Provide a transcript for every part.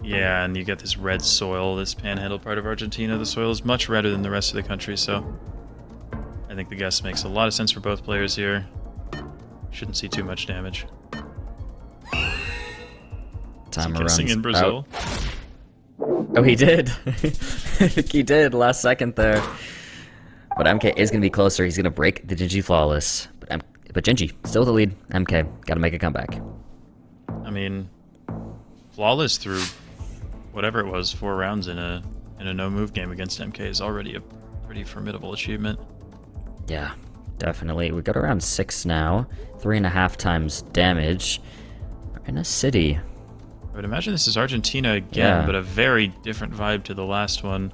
Yeah, and you get this red soil, this panhandle part of Argentina. The soil is much redder than the rest of the country, so I think the guess makes a lot of sense for both players here. Shouldn't see too much damage. Timer guessing runs in Brazil. out. Oh, he did. I think he did last second there. But MK is going to be closer. He's going to break the Gingy Flawless. But Gingy, still the lead. MK, got to make a comeback. I mean, Flawless through whatever it was, 4 rounds in a no-move game against MK is already a pretty formidable achievement. Yeah, definitely. We got around 6 now. 3.5 times damage. We're in a city. I would imagine this is Argentina again, but a very different vibe to the last one.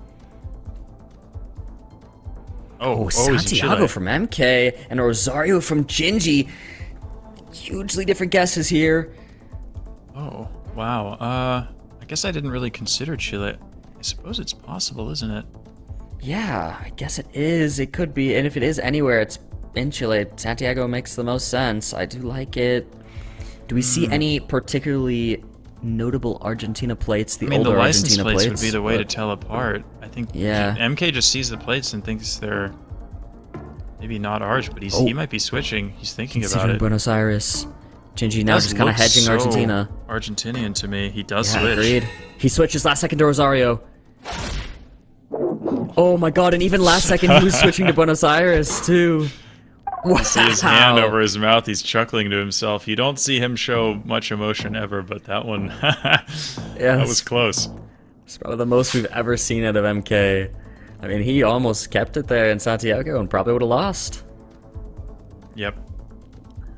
Oh, Santiago from MK and Rosario from Gingy. Hugely different guesses here. Oh, wow. I guess I didn't really consider Chile. I suppose it's possible, isn't it? Yeah, I guess it is. It could be. And if it is anywhere, it's in Chile. Santiago makes the most sense. I do like it. Do we see any particularly notable Argentina plates? The older the license Argentina plates plates would be the way to tell apart. I think MK just sees the plates and thinks they're maybe not Arge, but he might be switching. He's thinking about it. Buenos Aires. Gingy now just kind of hedging Argentina. Argentinian to me. He does switch. Agreed. He switches last second to Rosario. Oh my god, and even last second he was switching to Buenos Aires too. Wow. You see his hand over his mouth. He's chuckling to himself. You don't see him show much emotion ever, but that one, that was close. It's probably the most we've ever seen out of MK. I mean, he almost kept it there in Santiago and probably would have lost. Yep.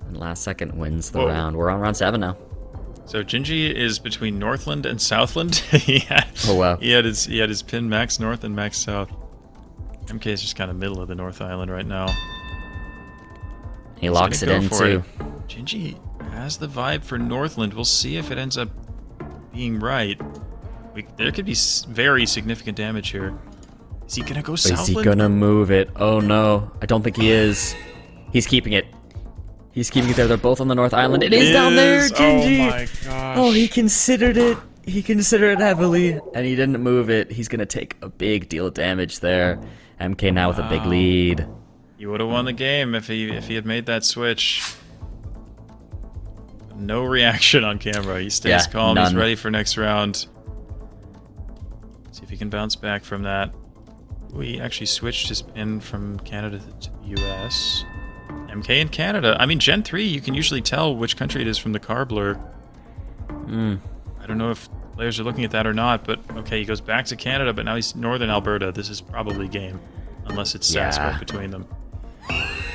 And last second wins the round. We're on round 7 now. So Gingy is between Northland and Southland. He had his pin max north and max south. MK is just kind of middle of the North Island right now. He locks it in too. Gingy has the vibe for Northland. We'll see if it ends up being right. There could be very significant damage here. Is he gonna go Southland? Is he gonna move it? Oh no, I don't think he is. He's keeping it. He's keeping it there. They're both on the North Island. It is down there, Gingy. Oh my gosh. Oh, he considered it. He considered it heavily, and he didn't move it. He's gonna take a big deal of damage there. MK now with a big lead. He would have won the game if he had made that switch. No reaction on camera. He stays calm. None. He's ready for next round. See if he can bounce back from that. We actually switched his pin from Canada to the US. MK in Canada. I mean, Gen 3, you can usually tell which country it is from the car blur. I don't know if players are looking at that or not, but okay, he goes back to Canada, but now he's Northern Alberta. This is probably game, unless it's SAS right between them.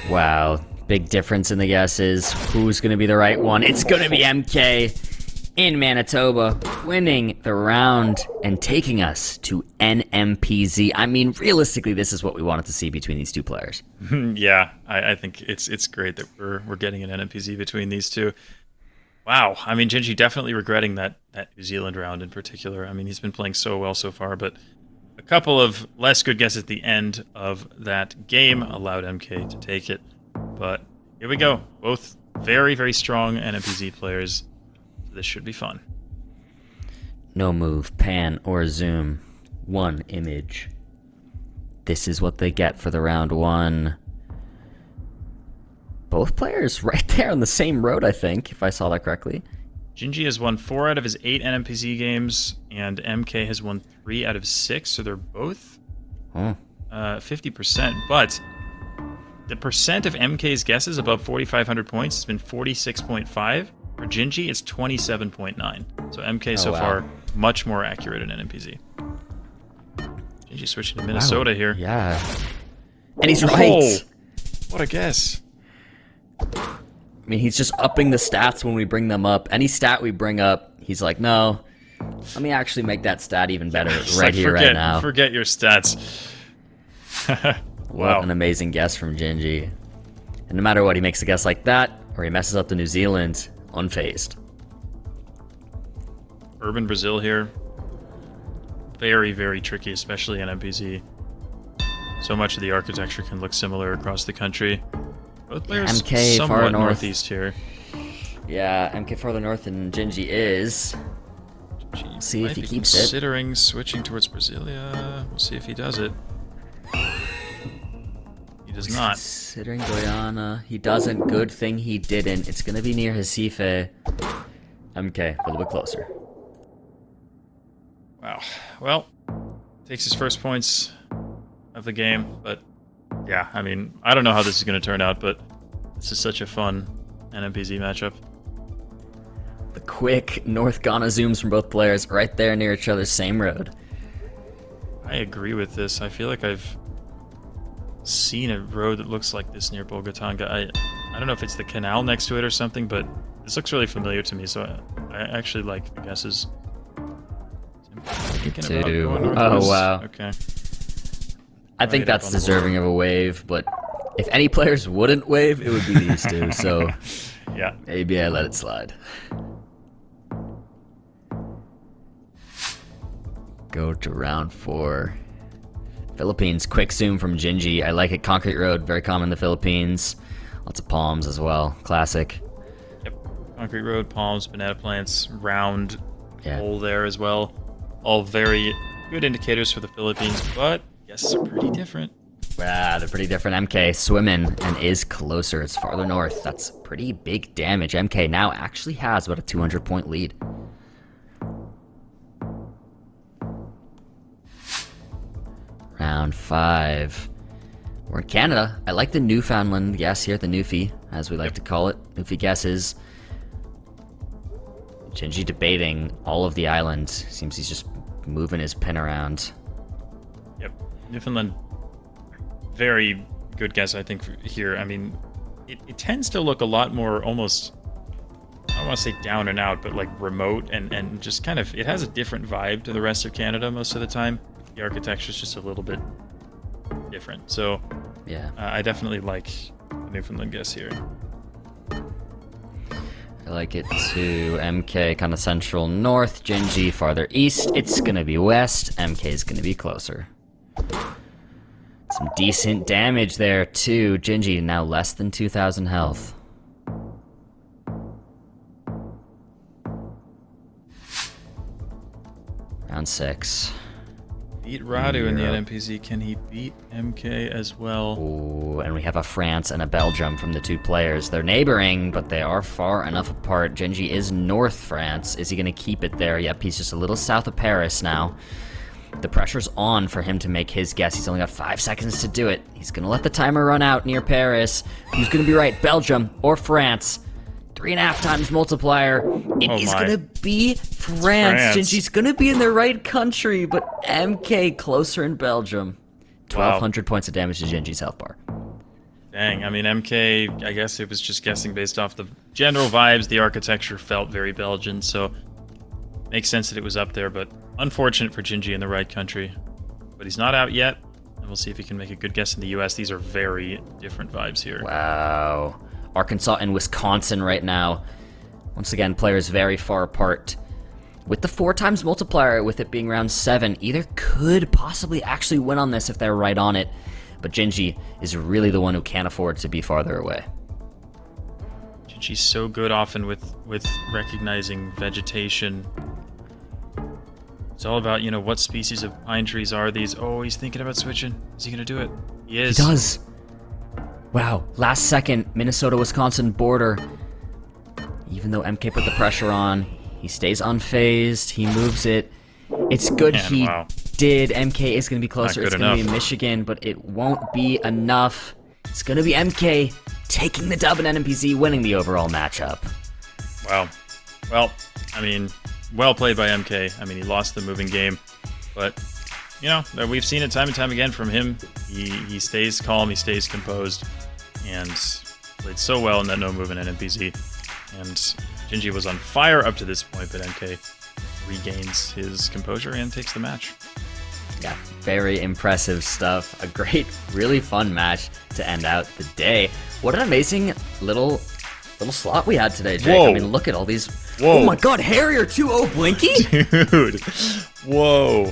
Wow, big difference in the guesses. Who's going to be the right one? It's going to be MK in Manitoba, winning the round and taking us to NMPZ. I mean, realistically, this is what we wanted to see between these two players. Yeah, I think it's great that we're getting an NMPZ between these two. Wow, I mean, Gingy definitely regretting that New Zealand round in particular. I mean, he's been playing so well so far, but a couple of less good guesses at the end of that game allowed MK to take it. But here we go. Both very, very strong NMPZ players. This should be fun. No move, pan, or zoom. One image. This is what they get for the round 1. Both players right there on the same road, I think, if I saw that correctly. Gingy has won 4 out of his 8 NMPZ games, and MK has won 3 out of 6, so they're both 50%. But the percent of MK's guesses above 4,500 points has been 46.5. For Gingy, it's 27.9. So MK so far much more accurate in NMPZ. Gingy switching to Minnesota here. Yeah. And he's right. What a guess. I mean, he's just upping the stats when we bring them up. Any stat we bring up, he's like, no, let me actually make that stat even better right now. Forget your stats. Wow. What an amazing guess from Gingy. And no matter what, he makes a guess like that, or he messes up the New Zealand, unfazed. Urban Brazil here. Very, very tricky, especially in MPZ. So much of the architecture can look similar across the country. Both players MK somewhat far north. northeast here. Yeah, MK farther north than Gingy is. See if he keeps considering switching towards Brasilia. We'll see if he does it. He does not. Considering Guyana, he doesn't. Good thing he didn't. It's gonna be near Recife. MK, a little bit closer. Wow. Well, takes his first points of the game, but yeah, I mean, I don't know how this is going to turn out, but this is such a fun NMPZ matchup. The quick North Ghana zooms from both players right there near each other, same road. I agree with this. I feel like I've seen a road that looks like this near Bolgatanga. I don't know if it's the canal next to it or something, but this looks really familiar to me, so I actually like the guesses. Oh, wow. Okay. I think that's deserving of a wave, but if any players wouldn't wave, it would be these two, so yeah, maybe I let it slide. Go to round 4. Philippines, quick zoom from Gingy. I like it. Concrete road, very common in the Philippines. Lots of palms as well. Classic. Yep. Concrete road, palms, banana plants, round hole there as well. All very good indicators for the Philippines, but guesses are pretty different. Wow, they're pretty different. MK swimming and is closer. It's farther north. That's pretty big damage. MK now actually has about a 200-point lead. Round 5. We're in Canada. I like the Newfoundland guess here, the Newfie, as we like to call it. Newfie guesses. Gingy debating all of the island. Seems he's just moving his pin around. Yep. Newfoundland, very good guess, I think, here. I mean, it tends to look a lot more almost, I don't want to say down and out, but like remote and just kind of, it has a different vibe to the rest of Canada most of the time. The architecture is just a little bit different. So, yeah, I definitely like the Newfoundland guess here. I like it to MK, kind of central north, Gingy farther east. It's gonna be west. MK is gonna be closer. Some decent damage there too. Gingy now less than 2,000 health. Round 6. Beat Radu in the NMPZ. Can he beat MK as well? Ooh, and we have a France and a Belgium from the two players. They're neighboring, but they are far enough apart. Gingy is North France. Is he going to keep it there? Yep, he's just a little south of Paris now. The pressure's on for him to make his guess. He's only got 5 seconds to do it. He's going to let the timer run out near Paris. Who's going to be right, Belgium or France? 3.5 times multiplier. It is going to be France. Gingy's going to be in the right country, but MK closer in Belgium. 1,200 points of damage to Gingy's health bar. Dang, I mean, MK, I guess it was just guessing based off the general vibes. The architecture felt very Belgian, so makes sense that it was up there, but unfortunate for Gingy in the right country. But he's not out yet, and we'll see if he can make a good guess in the US. These are very different vibes here. Wow. Arkansas and Wisconsin right now. Once again, players very far apart. With the 4 times multiplier, with it being round 7, either could possibly actually win on this if they're right on it. But Gingy is really the one who can't afford to be farther away. Gingy's so good often with recognizing vegetation. It's all about, you know, what species of pine trees are these. Oh, he's thinking about switching. Is he going to do it? He is. He does. Wow, last second, Minnesota-Wisconsin border. Even though MK put the pressure on, he stays unfazed, he moves it. It's good he did. MK is going to be closer. It's going to be Michigan, but it won't be enough. It's going to be MK taking the dub in NMPZ, winning the overall matchup. Wow. Well, I mean, well played by MK. I mean, he lost the moving game, but you know, we've seen it time and time again from him. He stays calm, he stays composed, and played so well in that no-move in NMPZ. And Gingy was on fire up to this point, but MK regains his composure and takes the match. Yeah, very impressive stuff. A great, really fun match to end out the day. What an amazing little slot we had today, Jake. Whoa. I mean, look at all these. Whoa. Oh my god, Harrier 2-0 Blinky? Dude. Whoa.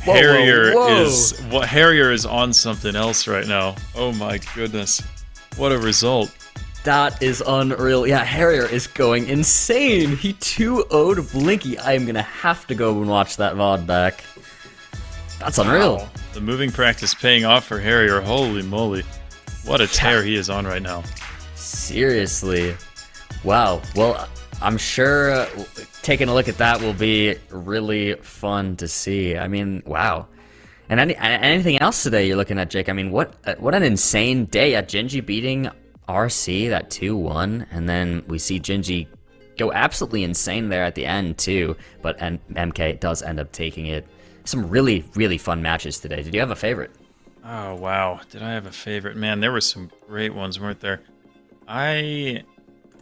Harrier is on something else right now. Oh my goodness. What a result. That is unreal. Yeah, Harrier is going insane. He 2-0'd Blinky. I am going to have to go and watch that VOD back. That's unreal. Wow. The moving practice paying off for Harrier. Holy moly. What a tear he is on right now. Seriously. Wow. Well, I'm sure taking a look at that will be really fun to see. I mean, wow. And anything else today you're looking at, Jake? I mean, what an insane day at Gingy beating RC, that 2-1, and then we see Gingy go absolutely insane there at the end too, but MK does end up taking it. Some really, really fun matches today. Did you have a favorite? Oh, wow. Did I have a favorite? Man, there were some great ones, weren't there? Honestly,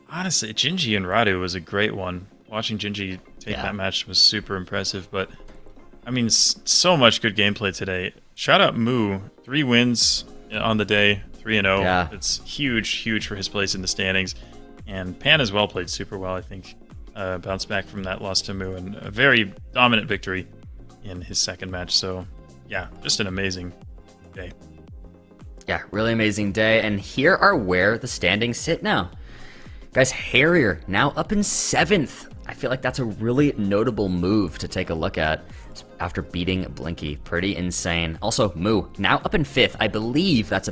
Gingy and Radu was a great one. Watching Gingy take that match was super impressive, but I mean, so much good gameplay today. Shout out Moo, 3 wins on the day, 3-0. Yeah. It's huge for his place in the standings. And Pan as well played super well, I think. Bounced back from that loss to Moo, and a very dominant victory in his second match. So, yeah, just an amazing day. Yeah, really amazing day. And here are where the standings sit now. Guys, Harrier now up in 7th. I feel like that's a really notable move to take a look at after beating Blinky. Pretty insane. Also, Moo now up in 5th. I believe that's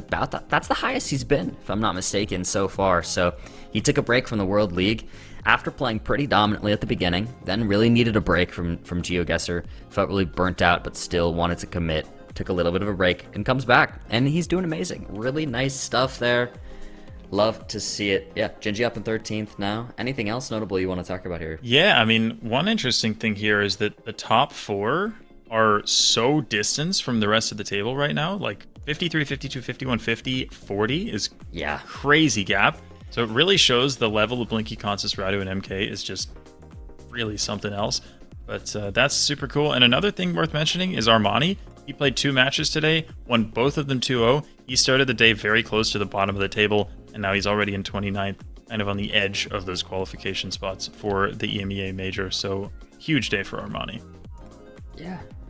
that's the highest he's been, if I'm not mistaken, so far. So he took a break from the World League after playing pretty dominantly at the beginning, then really needed a break from GeoGuessr. Felt really burnt out, but still wanted to commit. Took a little bit of a break and comes back, and he's doing amazing. Really nice stuff there. Love to see it. Yeah, Gingy up in 13th now. Anything else notable you want to talk about here? Yeah, I mean, one interesting thing here is that the top 4 are so distanced from the rest of the table right now. Like 53, 52, 51, 50, 40 is crazy gap. So it really shows the level of Blinky, Consus, Radu, and MK is just really something else. But that's super cool. And another thing worth mentioning is Armani. He played 2 matches today, won both of them 2-0. He started the day very close to the bottom of the table, and now he's already in 29th, kind of on the edge of those qualification spots for the EMEA major. So huge day for Armani.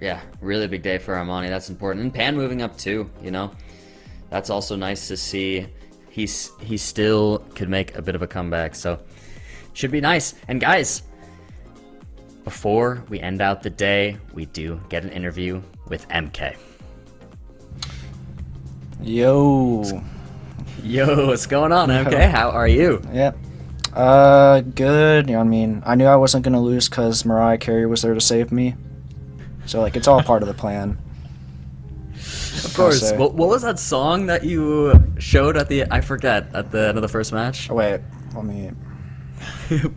Yeah, really big day for Armani. That's important. And Pan moving up too, you know. That's also nice to see. He still could make a bit of a comeback, so should be nice. And guys, before we end out the day, we do get an interview with MK. Yo, what's going on, MK? How are you? Yep. Good. You know what I mean? I knew I wasn't gonna lose because Mariah Carey was there to save me. So, like, it's all part of the plan. Of course. What was that song that you showed at the end of the first match? Oh, wait, let me...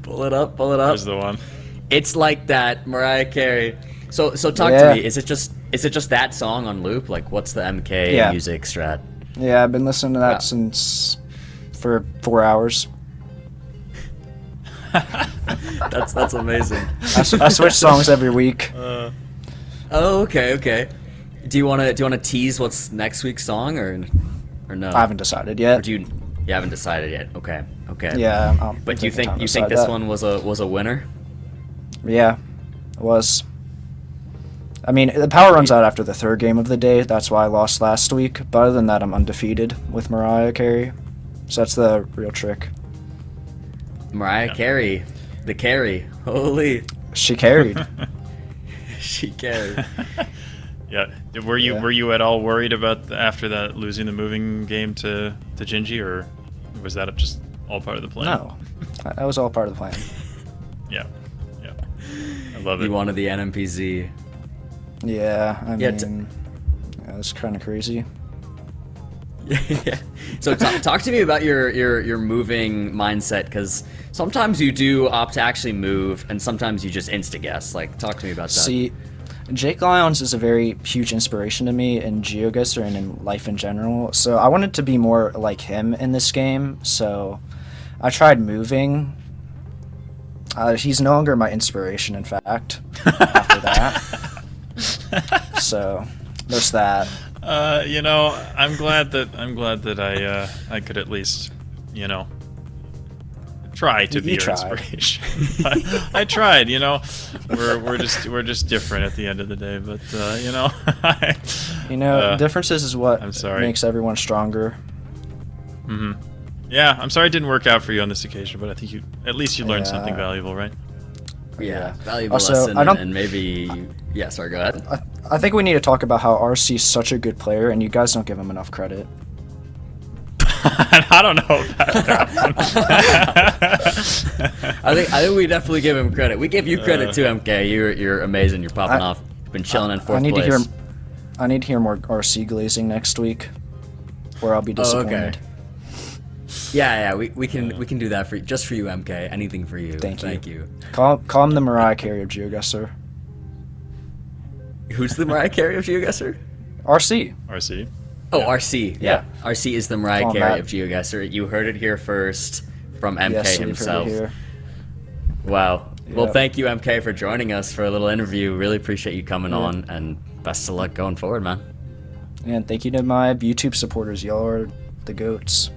pull it up. There's the one. It's like that, Mariah Carey. So talk to me. Is it just that song on loop? Like, what's the MK music strat? Yeah, I've been listening to that for 4 hours. That's amazing. I switch songs every week. Oh, okay. Do you wanna tease what's next week's song or no? I haven't decided yet. Or you haven't decided yet? Okay. Yeah. But do you think this one was a winner? Yeah, it was. I mean, the power runs out after the 3rd game of the day. That's why I lost last week. But other than that, I'm undefeated with Mariah Carey. So that's the real trick. Mariah Carey, the carry. Holy. She carried. She carried. Yeah. Were you at all worried about after that losing the moving game to Gingy, or was that just all part of the plan? No, that was all part of the plan. Yeah. I love it. You wanted the NMPZ. Yeah, I mean, it's kind of crazy. Yeah. So talk to me about your moving mindset, because sometimes you do opt to actually move, and sometimes you just insta-guess. Like, talk to me about that. See, Jake Lyons is a very huge inspiration to me in GeoGuessr and in life in general. So I wanted to be more like him in this game. So I tried moving. He's no longer my inspiration, in fact. After that. So there's that. I'm glad that I could at least, try to be your inspiration. I tried, We're just different at the end of the day, but differences is what I'm sorry. makes everyone stronger. Mm-hmm. Yeah, I'm sorry it didn't work out for you on this occasion, but I think at least you learned something valuable, right? Yeah, valuable Also, lesson, and maybe... Yeah, sorry, go ahead. I think we need to talk about how RC's such a good player, and you guys don't give him enough credit. I don't know about that. I think we definitely give him credit. We give you credit too, MK. You're amazing. You're popping off. You've been chilling in fourth place. I need to hear more RC glazing next week, or I'll be disappointed. Okay. Yeah, we can do that just for you, MK. Anything for you. Thank you. Call him the Mariah Carey of GeoGuessr. Who's the Mariah Carey of GeoGuessr? RC. Oh, RC. Yeah. RC is the Mariah Carey of GeoGuessr. You heard it here first from MK himself. Wow. Yep. Well, thank you, MK, for joining us for a little interview. Really appreciate you coming on, and best of luck going forward, man. And thank you to my YouTube supporters. Y'all are the GOATs.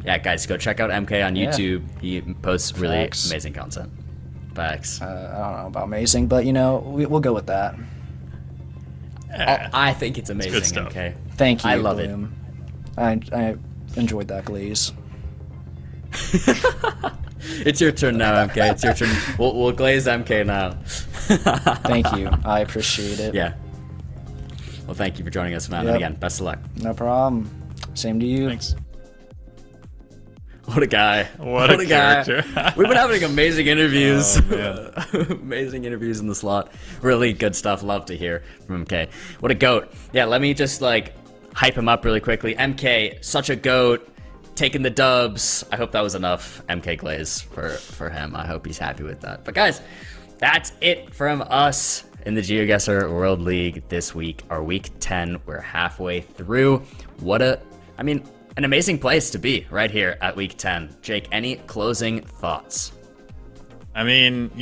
Yeah, guys, go check out MK on YouTube. He posts really amazing content. Facts. I don't know about amazing, but, we'll go with that. I think it's amazing, it's MK. Thank you, I love Bloom. It. I enjoyed that glaze. It's your turn now, MK. It's your turn. We'll glaze MK now. Thank you. I appreciate it. Yeah. Well, thank you for joining us, man. Yep. And again, best of luck. No problem. Same to you. Thanks. What a guy. What a character. We've been having amazing interviews. Amazing interviews in the slot. Really good stuff. Love to hear from MK. What a GOAT. Yeah, let me just hype him up really quickly. MK, such a GOAT. Taking the dubs. I hope that was enough MK glaze for him. I hope he's happy with that. But guys, that's it from us in the GeoGuessr World League this week. Our week 10. We're halfway through. An amazing place to be right here at week 10. Jake, any closing thoughts? I don't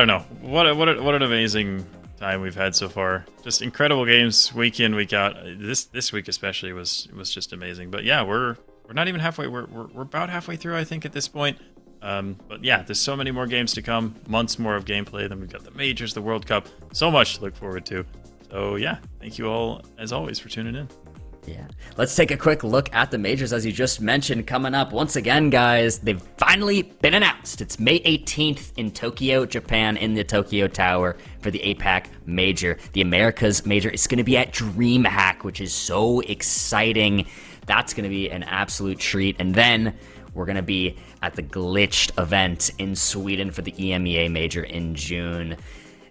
know. What an amazing time we've had so far. Just incredible games week in, week out. This week especially was just amazing. But yeah, we're not even halfway. We're about halfway through, I think, at this point. But yeah, there's so many more games to come. Months more of gameplay. Then we've got the majors, the World Cup. So much to look forward to. So yeah, thank you all as always for tuning in. Yeah. Let's take a quick look at the majors, as you just mentioned, coming up. Once again, guys, they've finally been announced. It's May 18th in Tokyo, Japan, in the Tokyo Tower for the APAC Major. The Americas Major is going to be at DreamHack, which is so exciting. That's going to be an absolute treat. And then we're going to be at the Glitched event in Sweden for the EMEA Major in June.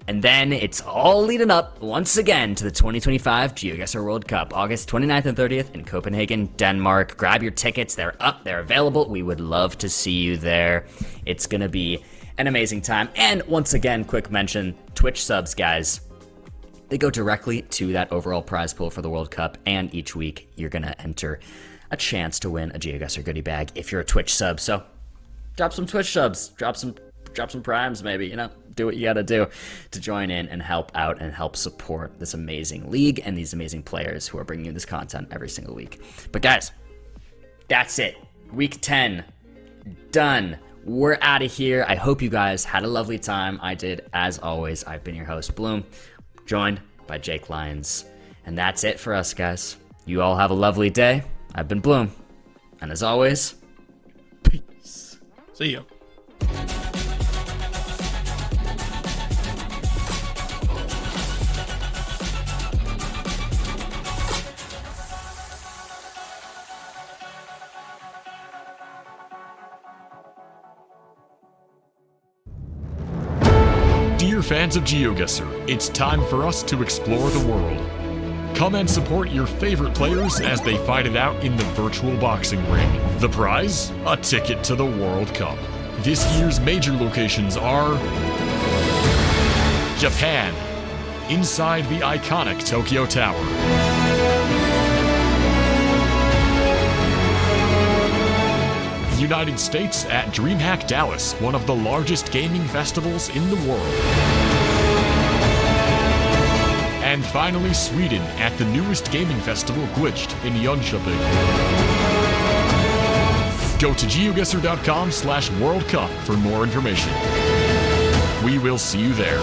And then it's all leading up, once again, to the 2025 GeoGuessr World Cup, August 29th and 30th in Copenhagen, Denmark. Grab your tickets. They're up. They're available. We would love to see you there. It's going to be an amazing time. And once again, quick mention, Twitch subs, guys. They go directly to that overall prize pool for the World Cup. And each week, you're going to enter a chance to win a GeoGuessr goodie bag if you're a Twitch sub. So drop some Twitch subs. Drop some primes, maybe, do what you gotta do to join in and help out and help support this amazing league and these amazing players who are bringing you this content every single week. But guys, that's it. Week 10, done. We're out of here. I hope you guys had a lovely time. I did, as always. I've been your host, Bloom, joined by Jake Lyons. And that's it for us, guys. You all have a lovely day. I've been Bloom. And as always, peace. See ya. Dear fans of GeoGuessr, it's time for us to explore the world. Come and support your favorite players as they fight it out in the virtual boxing ring. The prize? A ticket to the World Cup. This year's major locations are Japan, inside the iconic Tokyo Tower. United States at DreamHack Dallas, one of the largest gaming festivals in the world. And finally, Sweden at the newest gaming festival, Glitched, in Jönköping. Go to geoguessr.com/World Cup for more information. We will see you there.